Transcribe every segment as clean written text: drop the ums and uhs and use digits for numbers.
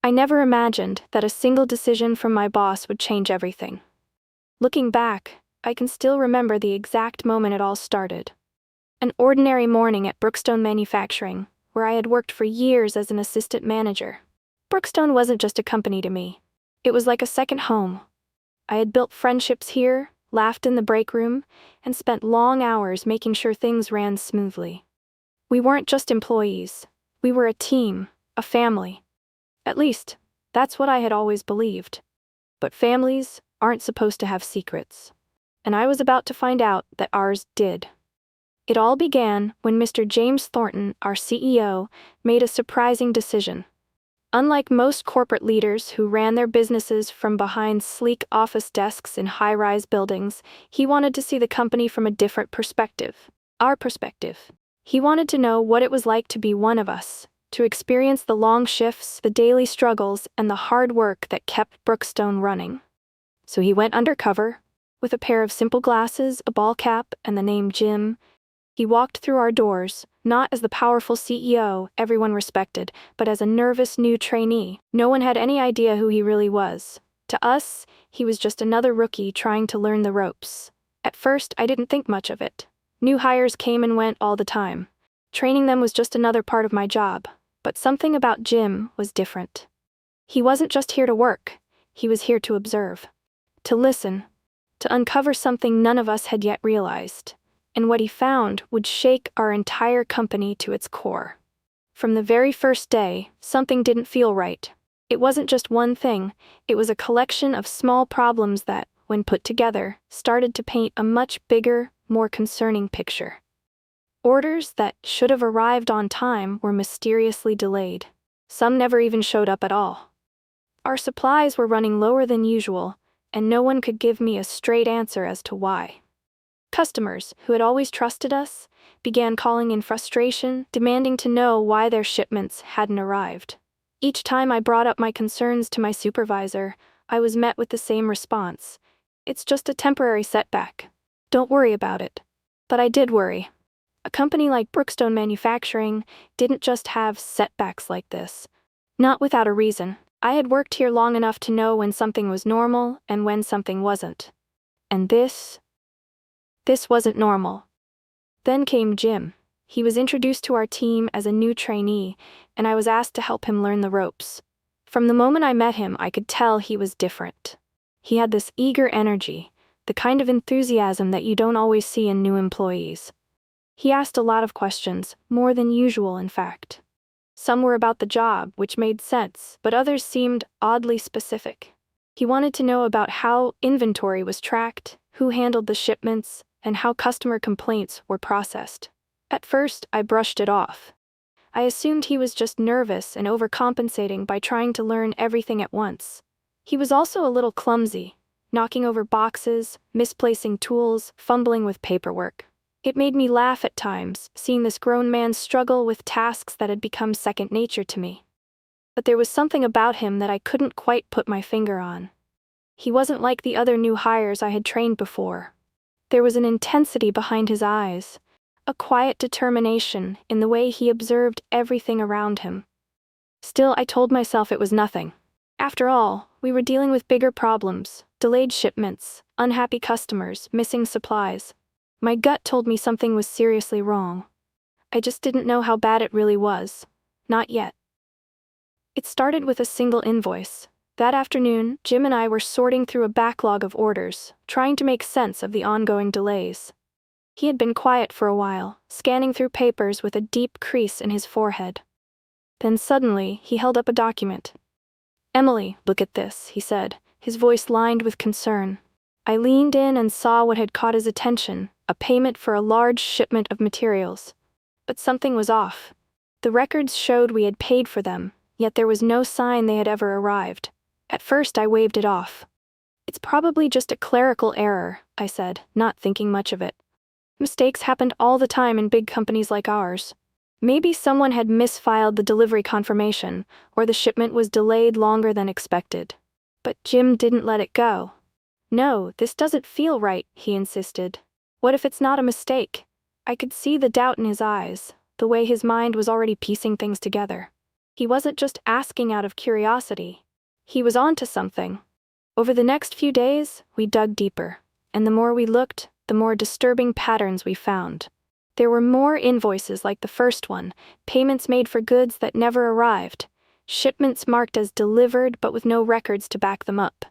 I never imagined that a single decision from my boss would change everything. Looking back, I can still remember the exact moment it all started. An ordinary morning at Brookstone Manufacturing, where I had worked for years as an assistant manager. Brookstone wasn't just a company to me. It was like a second home. I had built friendships here, laughed in the break room, and spent long hours making sure things ran smoothly. We weren't just employees. We were a team, a family. At least, that's what I had always believed. But families aren't supposed to have secrets. And I was about to find out that ours did. It all began when Mr. James Thornton, our CEO, made a surprising decision. Unlike most corporate leaders who ran their businesses from behind sleek office desks in high-rise buildings, he wanted to see the company from a different perspective. Our perspective. He wanted to know what it was like to be one of us, to experience the long shifts, the daily struggles, and the hard work that kept Brookstone running. So he went undercover, with a pair of simple glasses, a ball cap, and the name Jim. He walked through our doors, not as the powerful CEO everyone respected, but as a nervous new trainee. No one had any idea who he really was. To us, he was just another rookie trying to learn the ropes. At first, I didn't think much of it. New hires came and went all the time. Training them was just another part of my job. But something about Jim was different. He wasn't just here to work. He was here to observe, to listen, to uncover something none of us had yet realized. And what he found would shake our entire company to its core. From the very first day, something didn't feel right. It wasn't just one thing, it was a collection of small problems that, when put together, started to paint a much bigger, more concerning picture. Orders that should have arrived on time were mysteriously delayed. Some never even showed up at all. Our supplies were running lower than usual, and no one could give me a straight answer as to why. Customers, who had always trusted us, began calling in frustration, demanding to know why their shipments hadn't arrived. Each time I brought up my concerns to my supervisor, I was met with the same response. It's just a temporary setback. Don't worry about it. But I did worry. A company like Brookstone Manufacturing didn't just have setbacks like this. Not without a reason. I had worked here long enough to know when something was normal and when something wasn't. And this wasn't normal. Then came Jim. He was introduced to our team as a new trainee, and I was asked to help him learn the ropes. From the moment I met him, I could tell he was different. He had this eager energy, the kind of enthusiasm that you don't always see in new employees. He asked a lot of questions, more than usual in fact. Some were about the job, which made sense, but others seemed oddly specific. He wanted to know about how inventory was tracked, who handled the shipments, and how customer complaints were processed. At first, I brushed it off. I assumed he was just nervous and overcompensating by trying to learn everything at once. He was also a little clumsy, knocking over boxes, misplacing tools, fumbling with paperwork. It made me laugh at times, seeing this grown man struggle with tasks that had become second nature to me. But there was something about him that I couldn't quite put my finger on. He wasn't like the other new hires I had trained before. There was an intensity behind his eyes, a quiet determination in the way he observed everything around him. Still, I told myself it was nothing. After all, we were dealing with bigger problems, delayed shipments, unhappy customers, missing supplies. My gut told me something was seriously wrong. I just didn't know how bad it really was. Not yet. It started with a single invoice. That afternoon, Jim and I were sorting through a backlog of orders, trying to make sense of the ongoing delays. He had been quiet for a while, scanning through papers with a deep crease in his forehead. Then suddenly, he held up a document. "Emily, look at this," he said, his voice lined with concern. I leaned in and saw what had caught his attention, a payment for a large shipment of materials. But something was off. The records showed we had paid for them, yet there was no sign they had ever arrived. At first I waved it off. "It's probably just a clerical error," I said, not thinking much of it. Mistakes happened all the time in big companies like ours. Maybe someone had misfiled the delivery confirmation, or the shipment was delayed longer than expected. But Jim didn't let it go. "No, this doesn't feel right," he insisted. "What if it's not a mistake?" I could see the doubt in his eyes, the way his mind was already piecing things together. He wasn't just asking out of curiosity. He was onto something. Over the next few days, we dug deeper, and the more we looked, the more disturbing patterns we found. There were more invoices like the first one, payments made for goods that never arrived, shipments marked as delivered but with no records to back them up.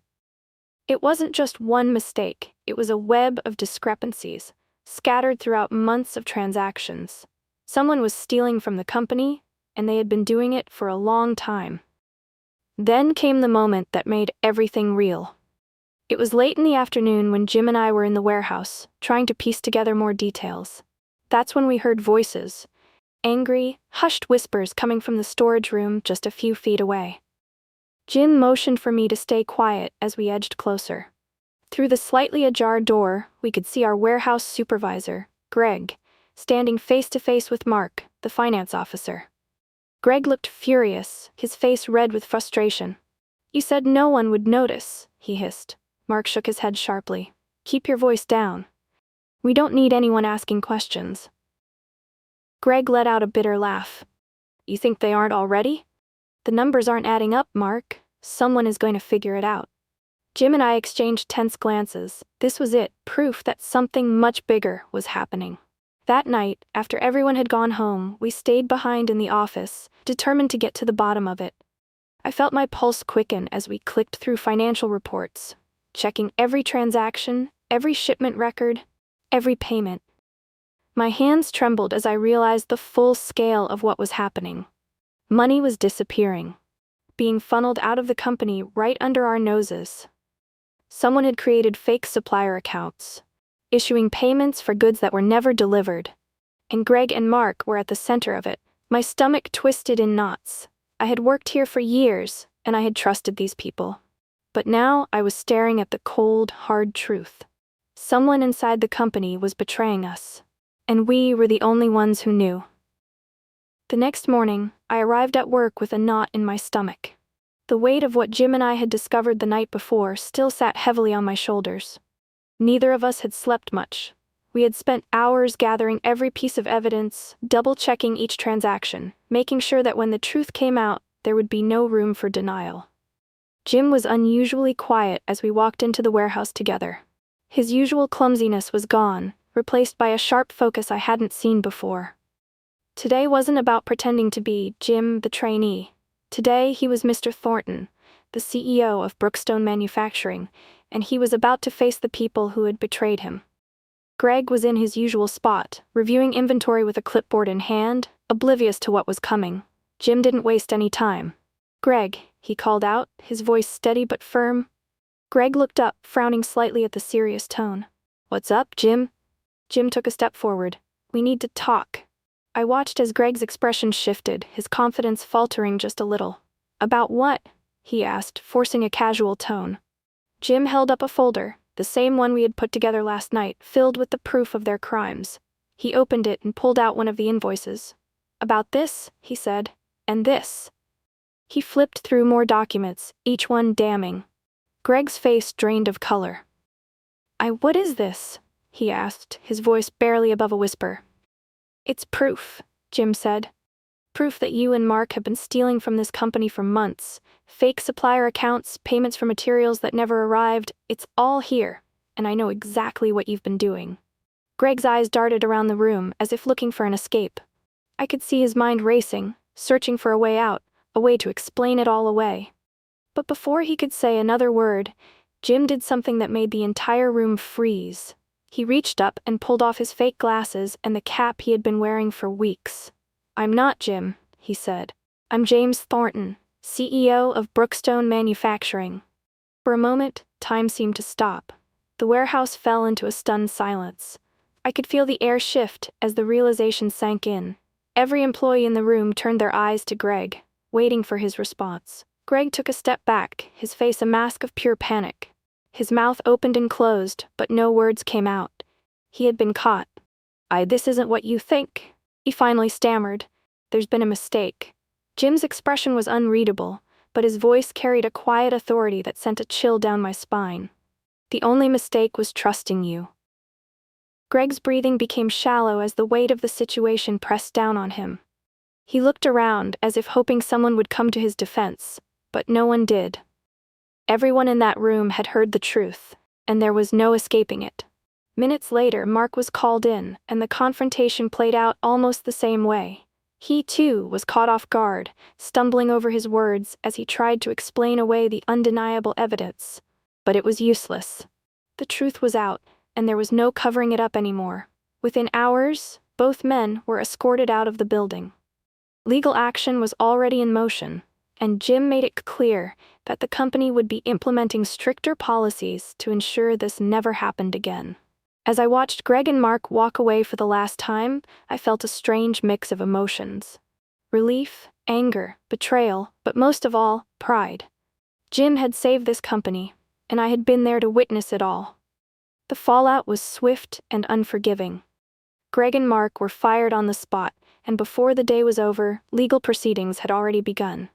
It wasn't just one mistake, it was a web of discrepancies, scattered throughout months of transactions. Someone was stealing from the company, and they had been doing it for a long time. Then came the moment that made everything real. It was late in the afternoon when Jim and I were in the warehouse, trying to piece together more details. That's when we heard voices, angry, hushed whispers coming from the storage room just a few feet away. Jim motioned for me to stay quiet as we edged closer. Through the slightly ajar door, we could see our warehouse supervisor, Greg, standing face to face with Mark, the finance officer. Greg looked furious, his face red with frustration. "You said no one would notice," he hissed. Mark shook his head sharply. "Keep your voice down. We don't need anyone asking questions." Greg let out a bitter laugh. "You think they aren't already? The numbers aren't adding up, Mark. Someone is going to figure it out." Jim and I exchanged tense glances. This was it, proof that something much bigger was happening. That night, after everyone had gone home, we stayed behind in the office, determined to get to the bottom of it. I felt my pulse quicken as we clicked through financial reports, checking every transaction, every shipment record, every payment. My hands trembled as I realized the full scale of what was happening. Money was disappearing, being funneled out of the company right under our noses. Someone had created fake supplier accounts, issuing payments for goods that were never delivered. And Greg and Mark were at the center of it. My stomach twisted in knots. I had worked here for years, and I had trusted these people. But now I was staring at the cold, hard truth. Someone inside the company was betraying us, and we were the only ones who knew. The next morning, I arrived at work with a knot in my stomach. The weight of what Jim and I had discovered the night before still sat heavily on my shoulders. Neither of us had slept much. We had spent hours gathering every piece of evidence, double-checking each transaction, making sure that when the truth came out, there would be no room for denial. Jim was unusually quiet as we walked into the warehouse together. His usual clumsiness was gone, replaced by a sharp focus I hadn't seen before. Today wasn't about pretending to be Jim, the trainee. Today he was Mr. Thornton, the CEO of Brookstone Manufacturing, and he was about to face the people who had betrayed him. Greg was in his usual spot, reviewing inventory with a clipboard in hand, oblivious to what was coming. Jim didn't waste any time. "Greg," he called out, his voice steady but firm. Greg looked up, frowning slightly at the serious tone. "What's up, Jim?" Jim took a step forward. "We need to talk." I watched as Greg's expression shifted, his confidence faltering just a little. "About what?" he asked, forcing a casual tone. Jim held up a folder, the same one we had put together last night, filled with the proof of their crimes. He opened it and pulled out one of the invoices. "About this," he said, "and this." He flipped through more documents, each one damning. Greg's face drained of color. What is this?" he asked, his voice barely above a whisper. "It's proof," Jim said. "Proof that you and Mark have been stealing from this company for months. Fake supplier accounts, payments for materials that never arrived. It's all here, and I know exactly what you've been doing." Greg's eyes darted around the room, as if looking for an escape. I could see his mind racing, searching for a way out, a way to explain it all away. But before he could say another word, Jim did something that made the entire room freeze. He reached up and pulled off his fake glasses and the cap he had been wearing for weeks. "I'm not Jim," he said. "I'm James Thornton, CEO of Brookstone Manufacturing." For a moment, time seemed to stop. The warehouse fell into a stunned silence. I could feel the air shift as the realization sank in. Every employee in the room turned their eyes to Greg, waiting for his response. Greg took a step back, his face a mask of pure panic. His mouth opened and closed, but no words came out. He had been caught. "This isn't what you think," he finally stammered. "There's been a mistake." Jim's expression was unreadable, but his voice carried a quiet authority that sent a chill down my spine. "The only mistake was trusting you." Greg's breathing became shallow as the weight of the situation pressed down on him. He looked around as if hoping someone would come to his defense, but no one did. Everyone in that room had heard the truth, and there was no escaping it. Minutes later, Mark was called in, and the confrontation played out almost the same way. He, too, was caught off guard, stumbling over his words as he tried to explain away the undeniable evidence. But it was useless. The truth was out, and there was no covering it up anymore. Within hours, both men were escorted out of the building. Legal action was already in motion, and Jim made it clear that the company would be implementing stricter policies to ensure this never happened again. As I watched Greg and Mark walk away for the last time, I felt a strange mix of emotions. Relief, anger, betrayal, but most of all, pride. Jim had saved this company, and I had been there to witness it all. The fallout was swift and unforgiving. Greg and Mark were fired on the spot, and before the day was over, legal proceedings had already begun.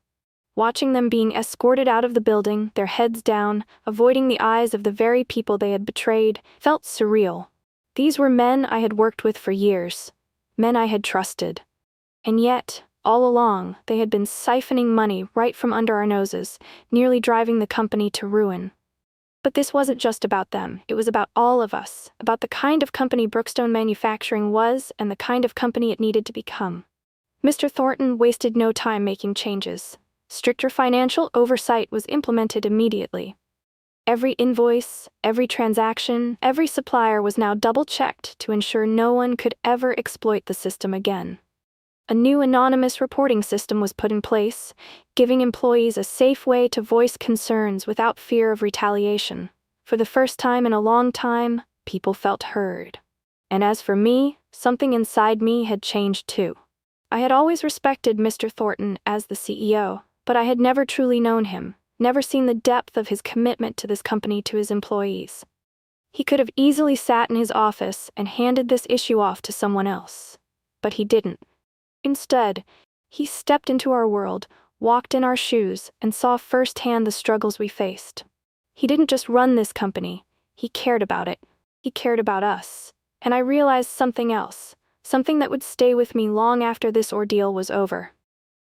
Watching them being escorted out of the building, their heads down, avoiding the eyes of the very people they had betrayed, felt surreal. These were men I had worked with for years, men I had trusted. And yet, all along, they had been siphoning money right from under our noses, nearly driving the company to ruin. But this wasn't just about them, it was about all of us, about the kind of company Brookstone Manufacturing was and the kind of company it needed to become. Mr. Thornton wasted no time making changes. Stricter financial oversight was implemented immediately. Every invoice, every transaction, every supplier was now double-checked to ensure no one could ever exploit the system again. A new anonymous reporting system was put in place, giving employees a safe way to voice concerns without fear of retaliation. For the first time in a long time, people felt heard. And as for me, something inside me had changed too. I had always respected Mr. Thornton as the CEO, but I had never truly known him, never seen the depth of his commitment to this company to his employees. He could have easily sat in his office and handed this issue off to someone else, but he didn't. Instead, he stepped into our world, walked in our shoes, and saw firsthand the struggles we faced. He didn't just run this company, he cared about it. He cared about us. And I realized something else, something that would stay with me long after this ordeal was over.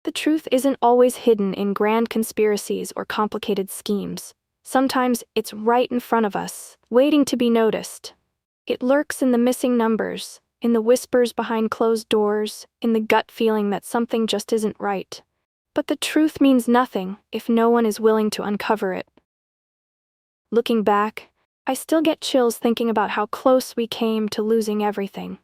The truth isn't always hidden in grand conspiracies or complicated schemes. Sometimes it's right in front of us, waiting to be noticed. It lurks in the missing numbers, in the whispers behind closed doors, in the gut feeling that something just isn't right. But the truth means nothing if no one is willing to uncover it. Looking back, I still get chills thinking about how close we came to losing everything.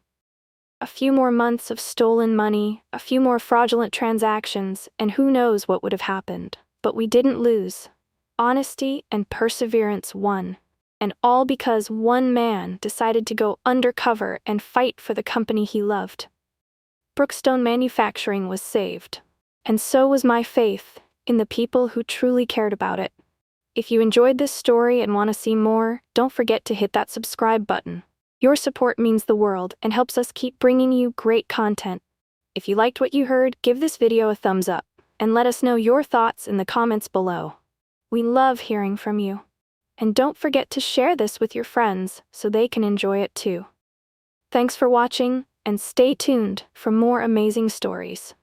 A few more months of stolen money, a few more fraudulent transactions, and who knows what would have happened. But we didn't lose. Honesty and perseverance won. And all because one man decided to go undercover and fight for the company he loved. Brookstone Manufacturing was saved. And so was my faith in the people who truly cared about it. If you enjoyed this story and want to see more, don't forget to hit that subscribe button. Your support means the world and helps us keep bringing you great content. If you liked what you heard, give this video a thumbs up, and let us know your thoughts in the comments below. We love hearing from you. And don't forget to share this with your friends so they can enjoy it too. Thanks for watching, and stay tuned for more amazing stories.